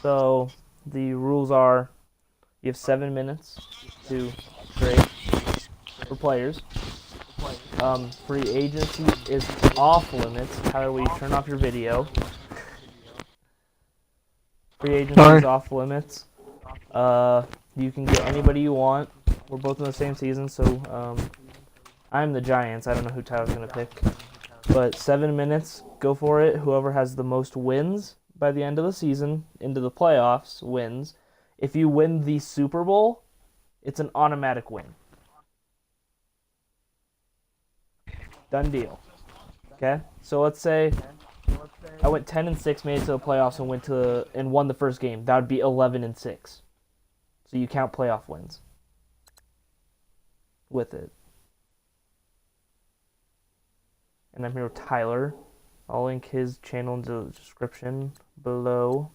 So the rules are you have 7 minutes to trade for players. Free agency is off limits. Tyler, will you turn off your video? Free agency is Sorry. off limits. You can get anybody you want. We're both in the same season, so I'm the Giants. I don't know who Tyler's gonna pick, but 7 minutes. Go for it. Whoever has the most wins by the end of the season into the playoffs wins. If you win the Super Bowl, it's an automatic win. Done deal. Okay, so let's say I went 10-6, made it to the playoffs, and won the first game. That would be 11-6. So you count playoff wins with it. And I'm here with Tyler. I'll link his channel in the description below.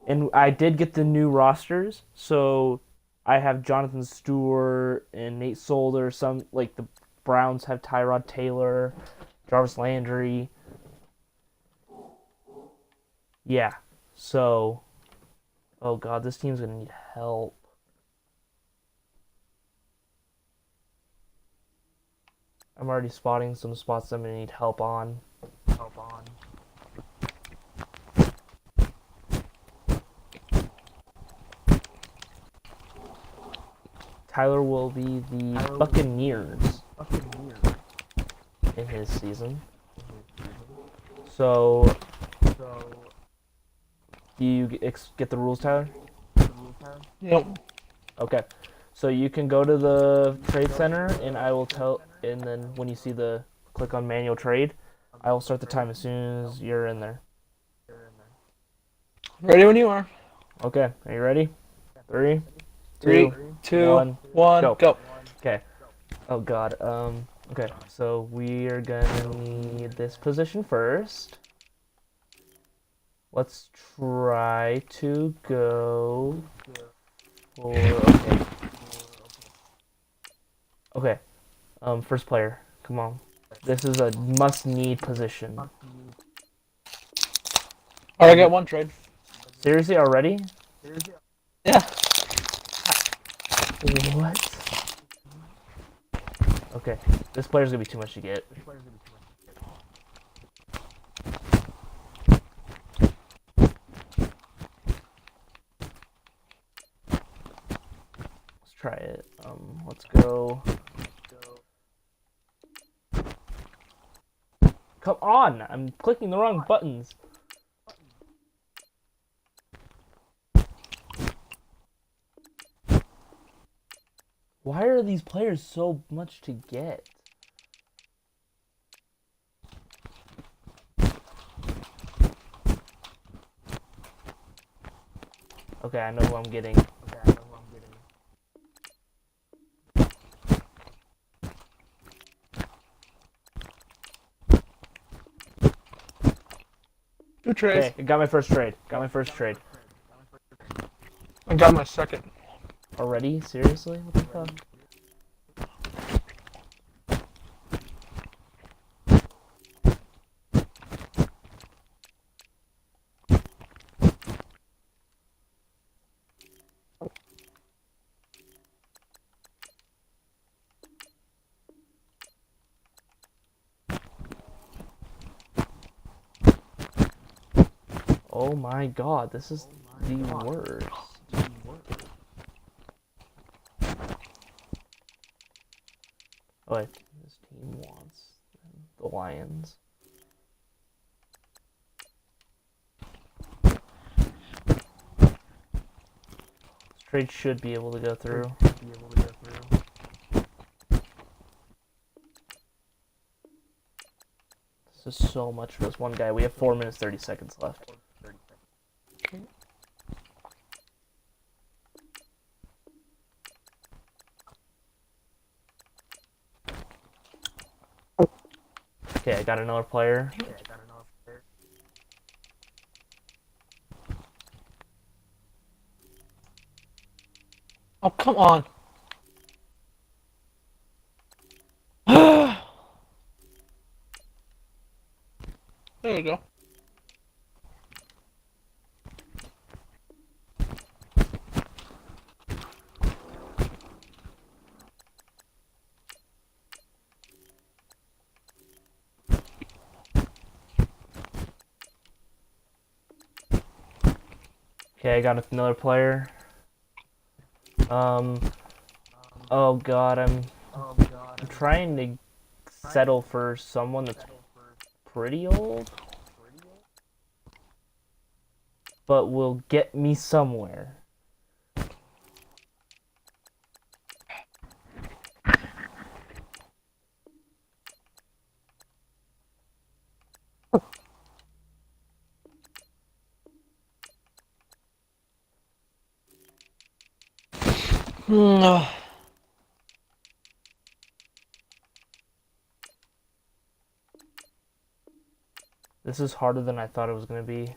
And I did get the new rosters, so I have Jonathan Stewart and Nate Solder. Some like the Browns have Tyrod Taylor, Jarvis Landry. Yeah. So, oh god, this team's gonna need help. I'm already spotting some spots I'm gonna need help on. Tyler will be the Buccaneers in his season. So, do you get the rules, Tyler? Yep. Okay. So you can go to the trade center, and I will tell. And then when you see the click on manual trade, I will start the time as soon as you're in there. Ready when you are. Okay. Are you ready? Three, Three, two, two, one, one, go. go. Okay. Oh God. Okay. So we are gonna need this position first. Let's try to go for. Okay. Okay. First player. Come on. This is a must-need position. Alright, I got one trade. Seriously, already? Yeah. What? Okay. This player's gonna be too much to get. Let's try it. Let's go. Come on! I'm clicking the wrong buttons. Why are these players so much to get? Okay, I know who I'm getting. Two trades. Okay, got my first trade. I got my second. Already? Seriously? What the fuck? Oh my god, this is the worst. Oh wait, this team wants the Lions. This trade should be able to go through. This is so much for this one guy. We have 4 minutes 30 seconds left. Okay. Okay, I got another player. Oh, come on. There we go. Okay, I got another player. Oh God, I'm trying to settle for someone that's pretty old, but will get me somewhere. Hmm. This is harder than I thought it was going to be.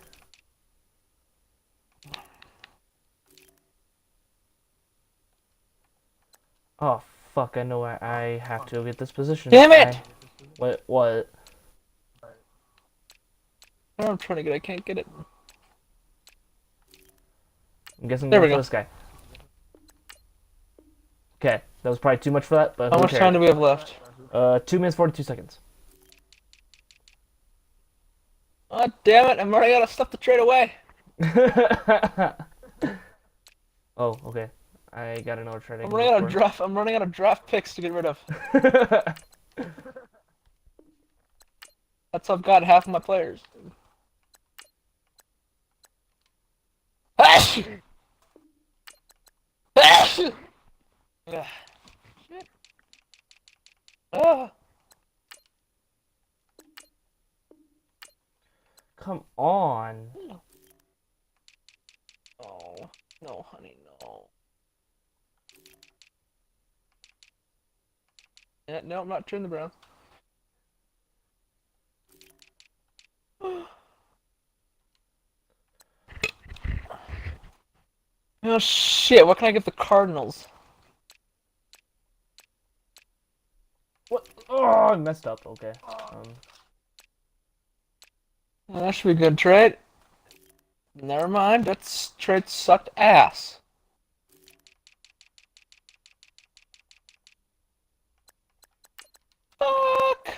Oh, fuck, I know I have to go get this position. Damn it! What? I'm trying to get it. I can't get it. I'm guessing There going we for go. this guy. Okay, that was probably too much for that, but How who much cares? time do we have left? 2 minutes, 42 seconds. Oh, damn it. I'm already out of stuff to trade away. Oh, okay. I got another trade. I'm running out of draft picks to get rid of. That's how I've got half of my players. Ah! Ah! Ah. Shit. Ah. Come on. Oh, no, honey, no. Yeah, no, I'm not turning the Browns. Oh shit, what can I get the Cardinals? What? Oh, I messed up. Okay. That should be a good trade. Never mind, that trade sucked ass. Fuck!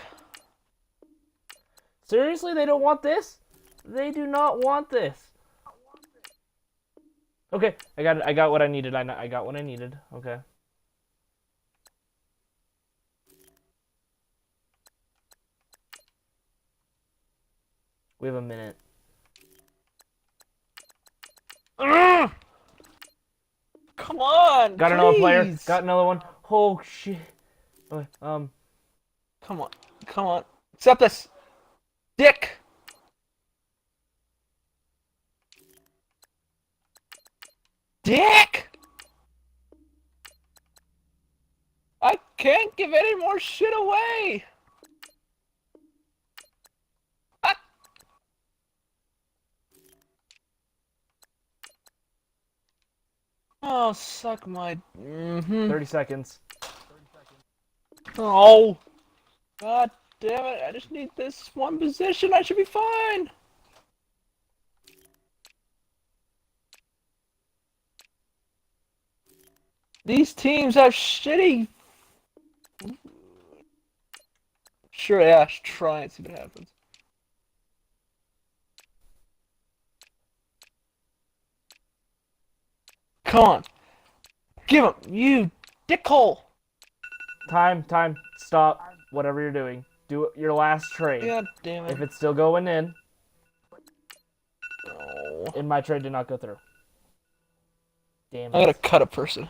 Seriously, they don't want this? They do not want this. Okay, I got it. I got what I needed. I got what I needed. Okay. We have a minute. Ugh! Come on, Got please. another player. Got another one. Oh shit. Okay, Come on, come on. Accept this, dick. Dick. I can't give any more shit away. Ah. Oh, suck my. 30 seconds. Oh. God damn it! I just need this one position. I should be fine. These teams have shitty. Sure, yeah, try and see what happens. Come on. Give him, you dickhole. Time. Stop. Whatever you're doing. Do your last trade. God damn it. If it's still going in, No. and my trade did not go through. Damn I gotta it. cut a person.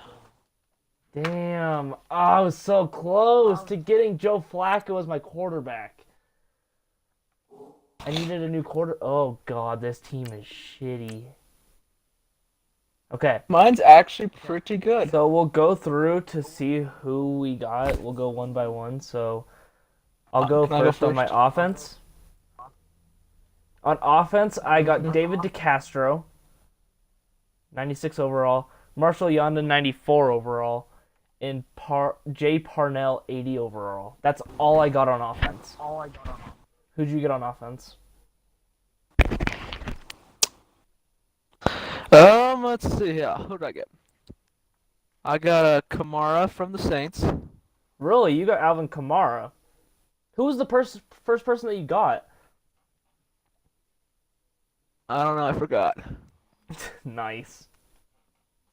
Damn. Oh, I was so close to getting Joe Flacco as my quarterback. I needed a new quarter. Oh, God. This team is shitty. Okay. Mine's actually pretty good. So we'll go through to see who we got. We'll go one by one. So I'll go Can I go first on my first? offense. On offense, I got David DeCastro, 96 overall. Marshall Yonda, 94 overall. And Jay Parnell, 80 overall. That's all I got on offense. Who'd you get on offense? Let's see here. Who did I get? I got a Kamara from the Saints. Really? You got Alvin Kamara. Who was the first person that you got? I don't know, I forgot. Nice.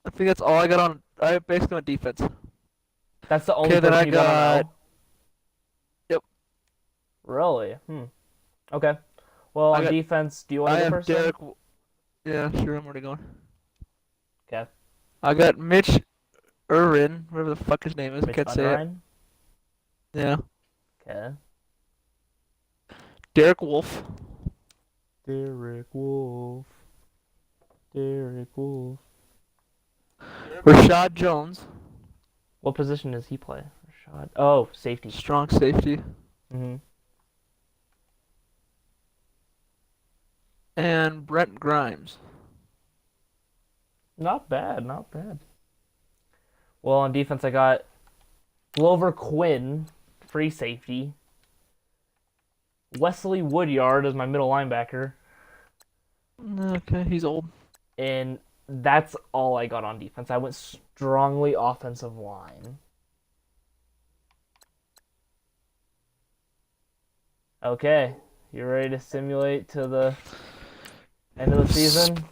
I think that's all I got on. I basically on defense. That's the only Okay, then person I you got on got. L? Yep. Really? Okay. Well, on I got. defense, do you want I to go have first then? Derek. Yeah, sure. I'm already going. Okay. I got Mitch Irvin, whatever the fuck his name is. I Mitch can't say it. Unrein? Yeah. Okay. Derek Wolf. Derek Wolf. Derek Wolf. Rashad Jones. What position does he play? Rashad. Oh, safety. Strong safety. Mm-hmm. And Brent Grimes. Not bad, not bad. Well, on defense, I got Glover Quinn, free safety. Wesley Woodyard as my middle linebacker. Okay, he's old. And that's all I got on defense. I went strongly offensive line. Okay, you ready to simulate to the end of the season?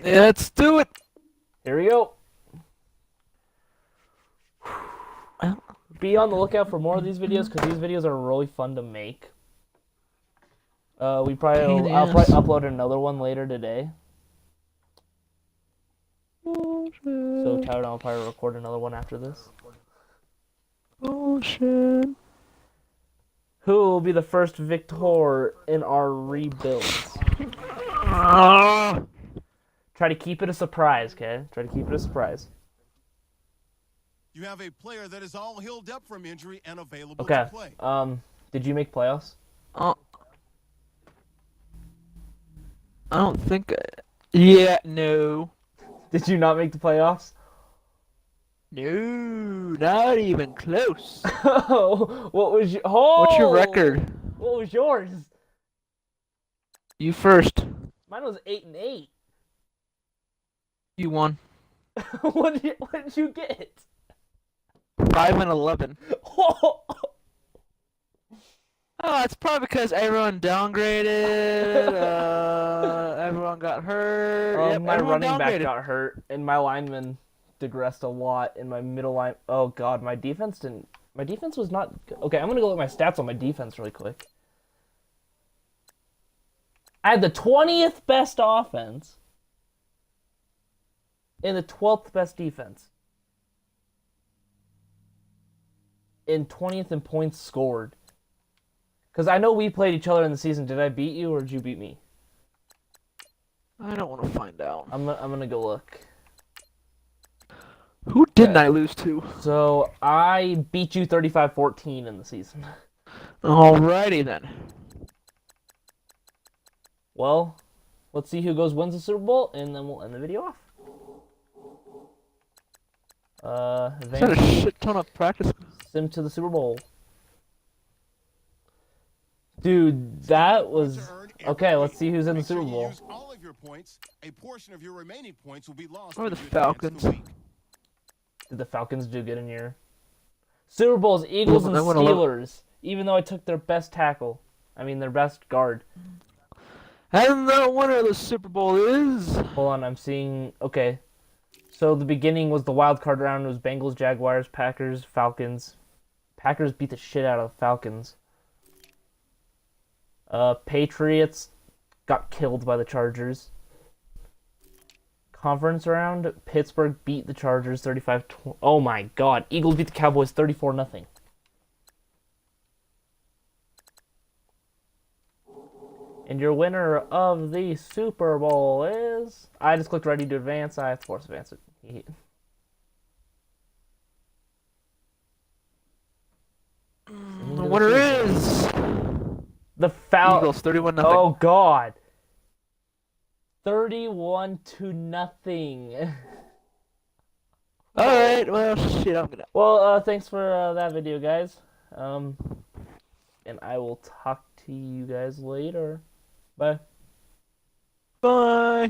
Yeah, let's do it. Here we go. Be on the lookout for more of these videos because these videos are really fun to make. I'll probably upload another one later today. So Tyler and I'll probably record another one after this. Bullshit. Who will be the first victor in our rebuild? Try to keep it a surprise, okay? Try to keep it a surprise. You have a player that is all healed up from injury and available Okay. to play. Did you make playoffs? I don't think. Yeah, no. Did you not make the playoffs? No, not even close. What was your? Oh, What's your record? What was yours? You first. Mine was 8-8. You won. What did you get? 5-11. Oh, Oh, it's probably because everyone downgraded. Everyone got hurt. Yep, my everyone running back downgraded. got hurt, and my lineman digressed a lot. In my middle line, oh god, my defense didn't. My defense was not okay. I'm gonna go look at my stats on my defense really quick. I had the 20th best offense and the 12th best defense. In 20th in points scored. Because I know we played each other in the season. Did I beat you or did you beat me? I don't want to find out. I'm gonna go look. Who didn't Okay. I lose to? So I beat you 35-14 in the season. Alrighty then. Well, let's see who wins the Super Bowl, and then we'll end the video off. Is that a shit ton of practice? Sim to the Super Bowl. Dude, that was... Okay, let's see who's in the Super Bowl. Use all of your points. A portion of your remaining points will be lost. Or the if you advance Falcons. the week. Did the Falcons do good in your... Super Bowls, Eagles, and I would've loved- Steelers. Even though I took their best tackle. I mean, their best guard. And the winner of the Super Bowl is... Hold on, I'm seeing... Okay. So the beginning was the wild card round. It was Bengals, Jaguars, Packers, Falcons. Packers beat the shit out of the Falcons. Patriots got killed by the Chargers. Conference round, Pittsburgh beat the Chargers 35-20. Oh my god. Eagles beat the Cowboys 34-0. And your winner of the Super Bowl is... I just clicked ready to advance. I have to force advance it. The winner is... The Falcons. Eagles, 31-0. Oh god. 31-0. Alright, well, shit, I'm gonna... Well, thanks for that video, guys. And I will talk to you guys later. Bye. Bye!